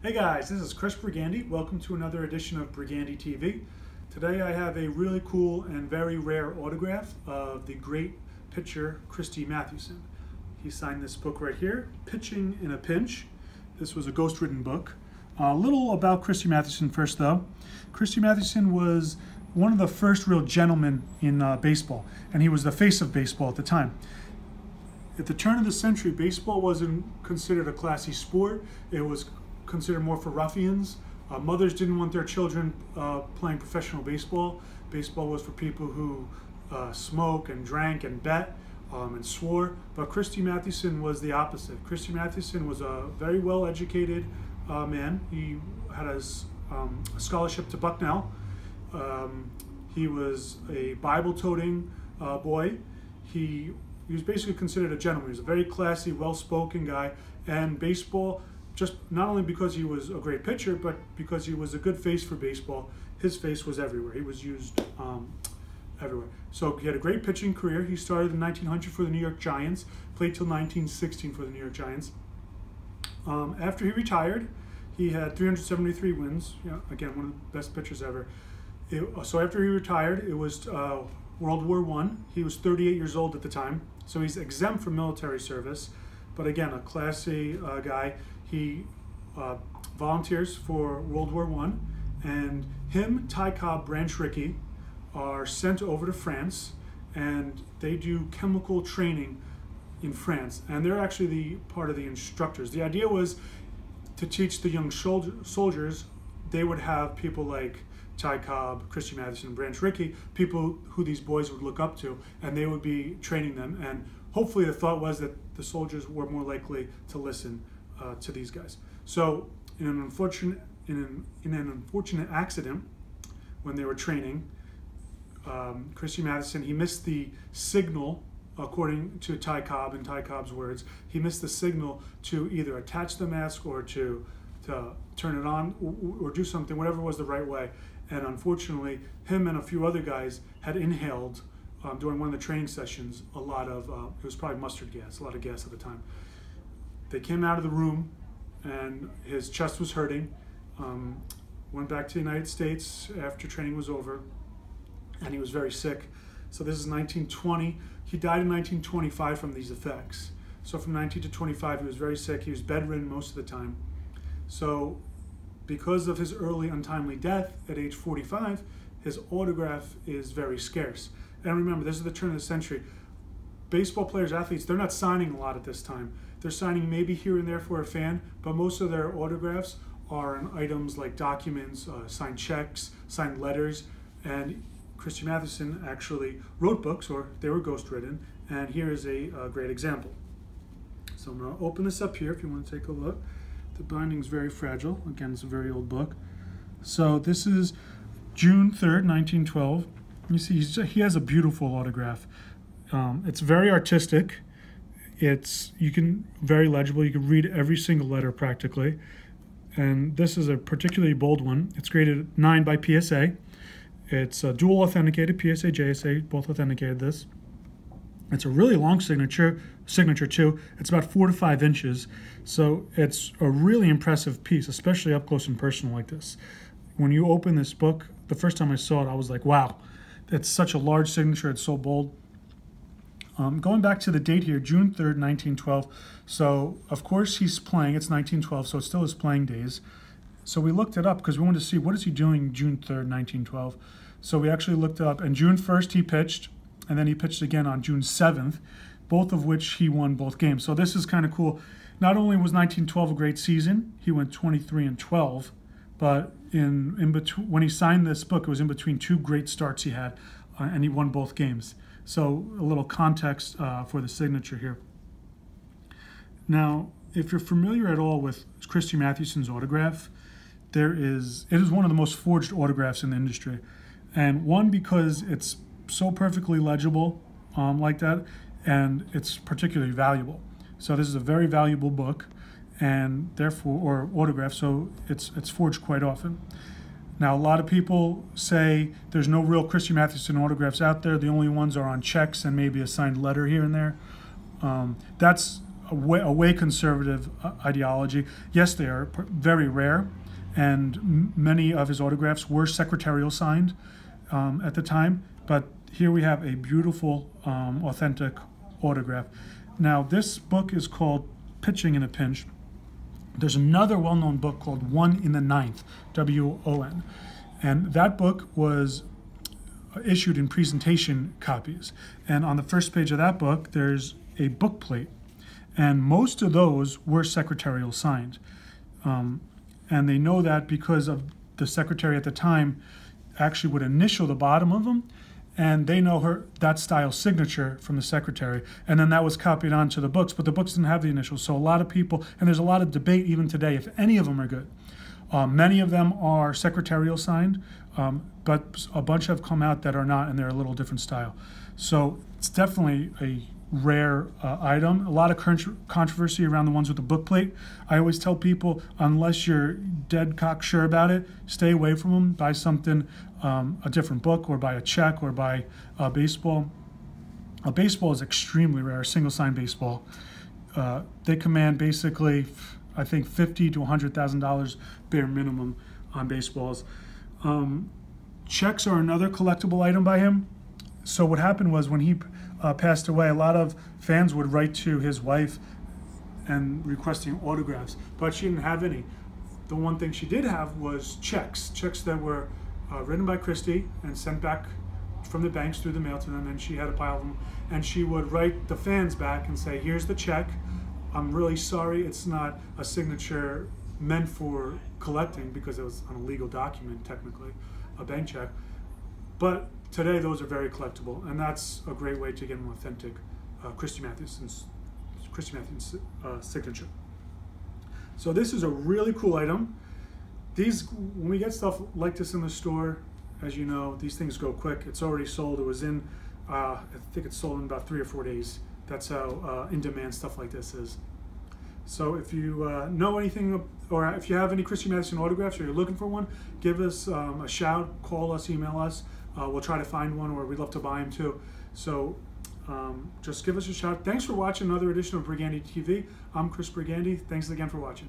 Hey guys, this is Chris Brigandy. Welcome to another edition of Brigandy TV. Today I have a really cool and very rare autograph of the great pitcher Christy Mathewson. He signed this book right here, Pitching in a Pinch. This was a ghostwritten book. A little about Christy Mathewson first though. Christy Mathewson was one of the first real gentlemen in baseball, and he was the face of baseball at the time. At the turn of the century, baseball wasn't considered a classy sport. It was considered more for ruffians. Mothers didn't want their children playing professional baseball. Baseball was for people who smoked and drank and bet and swore. But Christy Mathewson was the opposite. Christy Mathewson was a very well-educated man. He had a scholarship to Bucknell. He was a Bible-toting boy. He was basically considered a gentleman. He was a very classy, well-spoken guy. And baseball, just not only because he was a great pitcher, but because he was a good face for baseball, his face was everywhere. He was used everywhere. So he had a great pitching career. He started in 1900 for the New York Giants, played till 1916 for the New York Giants. After he retired, he had 373 wins. Again, one of the best pitchers ever. So after he retired, it was World War I. He was 38 years old at the time, so he's exempt from military service. But again, a classy guy. He volunteers for World War I, and him, Ty Cobb, Branch Rickey are sent over to France, and they do chemical training in France, and they're actually the part of the instructors. The idea was to teach the young soldiers. They would have people like Ty Cobb, Christy Mathewson, Branch Rickey, people who these boys would look up to, and they would be training them. And hopefully the thought was that the soldiers were more likely to listen to these guys. So in an unfortunate accident, when they were training, Christy Mathewson, he missed the signal, according to Ty Cobb, in Ty Cobb's words. He missed the signal to either attach the mask or to turn it on or do something, whatever was the right way. And unfortunately, him and a few other guys had inhaled during one of the training sessions a lot of, it was probably mustard gas, a lot of gas at the time. They came out of the room and his chest was hurting. Went back to the United States after training was over, and he was very sick. So this is 1920. He died in 1925 from these effects. So from 19 to 25, he was very sick. He was bedridden most of the time. So because of his early untimely death at age 45, his autograph is very scarce. And remember, this is the turn of the century. Baseball players, athletes, they're not signing a lot at this time. They're signing maybe here and there for a fan, but most of their autographs are in items like documents, signed checks, signed letters. And Christy Mathewson actually wrote books, or they were ghostwritten, and here is a great example. So I'm going to open this up here if you want to take a look. The binding's very fragile. Again, it's a very old book. So this is June 3rd, 1912. You see, he has a beautiful autograph. It's very artistic. It's very legible. You can read every single letter practically. And this is a particularly bold one. It's graded 9 by PSA. It's dual authenticated, PSA, JSA, both authenticated this. It's a really long signature too. It's about 4 to 5 inches. So it's a really impressive piece, especially up close and personal like this. When you open this book, the first time I saw it, I was like, wow, it's such a large signature. It's so bold. Going back to the date here, June 3rd, 1912. So, of course, he's playing. It's 1912, so it's still his playing days. So we looked it up because we wanted to see what is he doing June 3rd, 1912. So we actually looked it up. And June 1st, he pitched, and then he pitched again on June 7th, both of which he won both games. So this is kind of cool. Not only was 1912 a great season, he went 23-12, but in between, when he signed this book, it was in between 2 great starts he had, and he won both games. So a little context for the signature here. Now, if you're familiar at all with Christy Mathewson's autograph, it is one of the most forged autographs in the industry. And one, because it's so perfectly legible like that, and it's particularly valuable. So this is a very valuable book, and therefore, or autograph, so it's forged quite often. Now, a lot of people say there's no real Christy Mathewson autographs out there. The only ones are on checks and maybe a signed letter here and there. That's a way conservative ideology. Yes, they are very rare, and many of his autographs were secretarial signed at the time, but here we have a beautiful, authentic autograph. Now, this book is called Pitching in a Pinch. There's another well-known book called One in the Ninth, W-O-N, and that book was issued in presentation copies. And on the first page of that book, there's a book plate, and most of those were secretarial signed. And they know that because of the secretary at the time actually would initial the bottom of them, and they know that style signature from the secretary, and then that was copied onto the books, but the books didn't have the initials. So a lot of people, and there's a lot of debate even today if any of them are good. Many of them are secretarial signed, but a bunch have come out that are not, and they're a little different style. So it's definitely a rare item. A lot of controversy around the ones with the book plate. I always tell people, unless you're dead cocksure about it, stay away from them. Buy something, a different book, or buy a check, or buy a baseball. A baseball is extremely rare, a single sign baseball. They command basically, I think, $50,000 to $100,000 bare minimum on baseballs. Checks are another collectible item by him. So what happened was, when he passed away, a lot of fans would write to his wife and requesting autographs, but she didn't have any. The one thing she did have was checks that were written by Christy and sent back from the banks through the mail to them, and she had a pile of them, and she would write the fans back and say, here's the check, I'm really sorry it's not a signature meant for collecting, because it was an illegal document, technically, a bank check, but today those are very collectible, and that's a great way to get an authentic Christy Mathewson signature. So this is a really cool item. When we get stuff like this in the store, as you know, these things go quick. It's already sold. It was in, I think it's sold in about 3 or 4 days. That's how in-demand stuff like this is. So if you know anything, or if you have any Christy Mathewson autographs, or you're looking for one, give us a shout, call us, email us. We'll try to find one, or we'd love to buy them too. So just give us a shout. Thanks for watching another edition of Brigandy TV. I'm Chris Brigandy. Thanks again for watching.